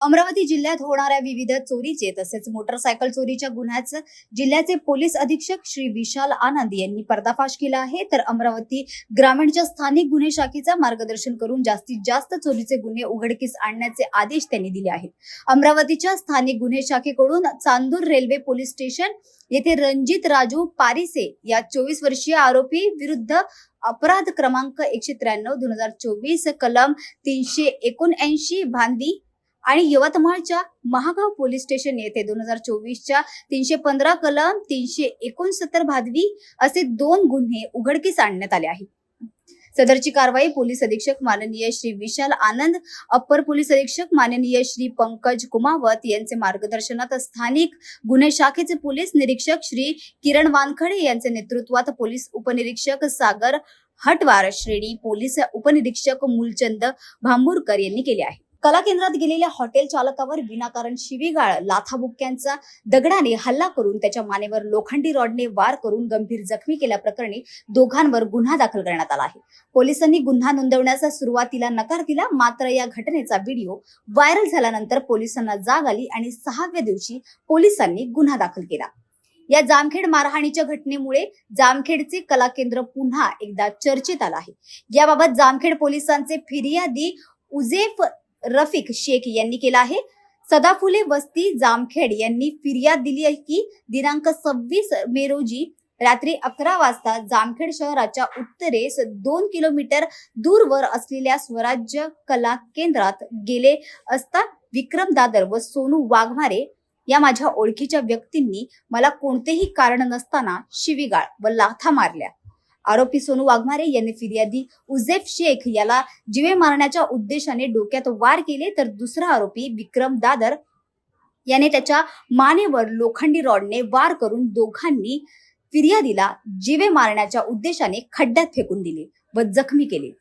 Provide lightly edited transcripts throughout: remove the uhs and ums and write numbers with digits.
अमरावती जिल्ह्यात होणाऱ्या विविध चोरीचे तसेच मोटरसायकल चोरीच्या गुन्ह्याचं जिल्ह्याचे पोलीस अधीक्षक श्री विशाल आनंद यांनी पर्दाफाश केला आहे। तर अमरावती ग्रामीणच्या स्थानिक गुन्हे शाखेचा मार्गदर्शन करून जास्तीत जास्त चोरीचे गुन्हे उघडकीस आणण्याचे आदेश त्यांनी दिले आहेत। अमरावतीच्या स्थानिक गुन्हे शाखेकडून चांदूर रेल्वे पोलीस स्टेशन येथे रणजित राजू पारिसे या 24 वर्षीय आरोपी विरुद्ध अपराध क्रमांक 193/2024 कलम 379 भांदी आणि यवतमाळच्या महागाव पोलीस स्टेशन येथे 2024च्या 315 कलम 369 भादवी असे 2 गुन्हे उघडकीस आणण्यात आले आहेत। सदरची कारवाई पोलीस अधीक्षक माननीय श्री विशाल आनंद, अप्पर पोलीस अधीक्षक माननीय श्री पंकज कुमावत यांचे मार्गदर्शनात स्थानिक गुन्हे शाखेचे पोलीस निरीक्षक श्री किरण वानखडे यांचे नेतृत्वात पोलीस उपनिरीक्षक सागर हटवार, श्रेणी पोलीस उपनिरीक्षक मूलचंद भांबुरकर यांनी केले आहे। कला केंद्रात गेलेल्या हॉटेल चालकावर विनाकारण शिवीगाळ, लाथाबुक्क्यांचा दगडाने हल्ला करून त्याच्या मानेवर लोखंडी रॉडने वार करून गंभीर जखमी केल्याप्रकरणी दोघांवर गुन्हा दाखल करण्यात आला आहे। पोलिसांनी गुन्हा नोंदवण्याचा सुरुवातीला नकार दिला, मात्र या घटनेचा व्हिडिओ व्हायरल झाल्यानंतर पोलिसांना जाग आली आणि 6व्या दिवशी पोलिसांनी गुन्हा दाखल केला। या जामखेड मारहाणीच्या घटनेमुळे जामखेडचे कला केंद्र पुन्हा एकदा चर्चेत आलं आहे। याबाबत जामखेड पोलिसांचे फिर्यादी उजेफ रफिक शेख यांनी केला आहे। सदाफुले वस्ती जामखेड यांनी फिर्याद दिली आहे की दिनांक 26 मे रोजी रात्री 11 वाजता जामखेड शहराच्या उत्तरेस 2 किलोमीटर दूरवर असलेल्या स्वराज्य कला केंद्रात गेले असता विक्रम दादर व सोनू वाघमारे या माझ्या ओळखीच्या व्यक्तींनी मला कोणतेही कारण नसताना शिवीगाळ व लाथा मारल्या। आरोपी सोनू वाघमारे यांनी फिर्यादी उजेफ शेख याला जीवे मारण्याच्या उद्देशाने डोक्यात वार केले, तर दुसरा आरोपी विक्रम दादर याने त्याच्या मानेवर लोखंडी रॉडने वार करून दोघांनी फिर्यादीला जीवे मारण्याच्या उद्देशाने खड्ड्यात फेकून दिले व जखमी केले।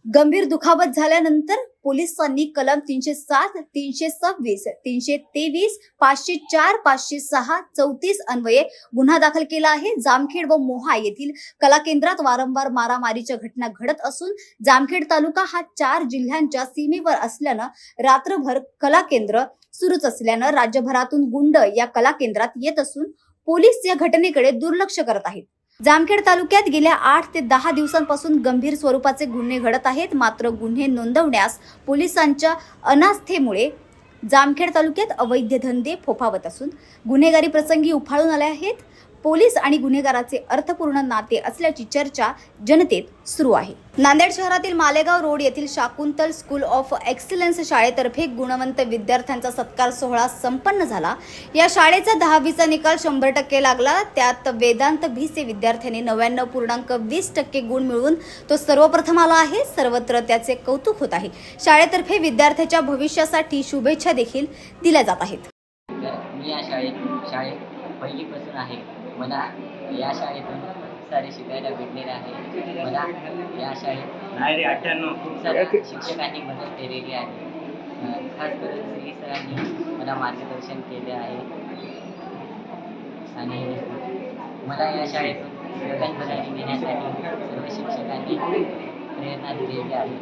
गंभीर दुखापत झाल्यानंतर पोलिसांनी कलम 307, 326, 323, 504, 506, 34 अन्वये गुन्हा दाखल केला आहे। जामखेड व मोहा येथील कला केंद्रात वारंवार मारामारीच्या घटना घडत असून जामखेड तालुका हा 4 जिल्ह्यांच्या सीमेवर असल्यानं रात्रभर कला केंद्र सुरूच असल्यानं राज्यभरातून गुंड या कला केंद्रात येत असून पोलीस या घटनेकडे दुर्लक्ष करत आहेत। जामखेड तालुक्यात गेल्या 8 ते 10 दिवसांपासून गंभीर स्वरूपाचे गुन्हे घडत आहेत, मात्र गुन्हे नोंदवण्यास पोलिसांच्या अनास्थेमुळे जामखेड तालुक्यात अवैध धंदे फोफावत असून गुन्हेगारी प्रसंगी उफाळून आले आहेत। पोलीस आणि गुन्हेगाराचे अर्थपूर्ण नाते असल्याची चर्चा जनतेत सुरू आहे। नांदेड शहरातील मालेगाव रोड येथील शाकुंतल स्कूल ऑफ एक्सलन्स शाळेतर्फे गुणवंत विद्यार्थ्यांचा सत्कार सोहळा संपन्न झाला। या शाळेचा 10वीचा निकाल 100% लागला। त्यात वेदांत भिसे विद्यार्थ्याने 99.20% गुण मिळवून तो सर्वप्रथम आला आहे। सर्वत्र त्याचे कौतुक होत आहे। शाळेतर्फे विद्यार्थ्याच्या भविष्यासाठी शुभेच्छा देखील दिल्या जात आहेत। मी या शाळेत पहिलीपासून आहे। मला या शाळेतून खूप सारे शिकायला भेटलेले आहे। मला या शाळेत खूप साऱ्या शिक्षकांनी मदत केलेली आहे। खास करून श्री सरांनी मला मार्गदर्शन केले आहे आणि मला या शाळेतून प्रगत बनावी घेण्यासाठी सर्व शिक्षकांनी प्रेरणा दिलेली आहे।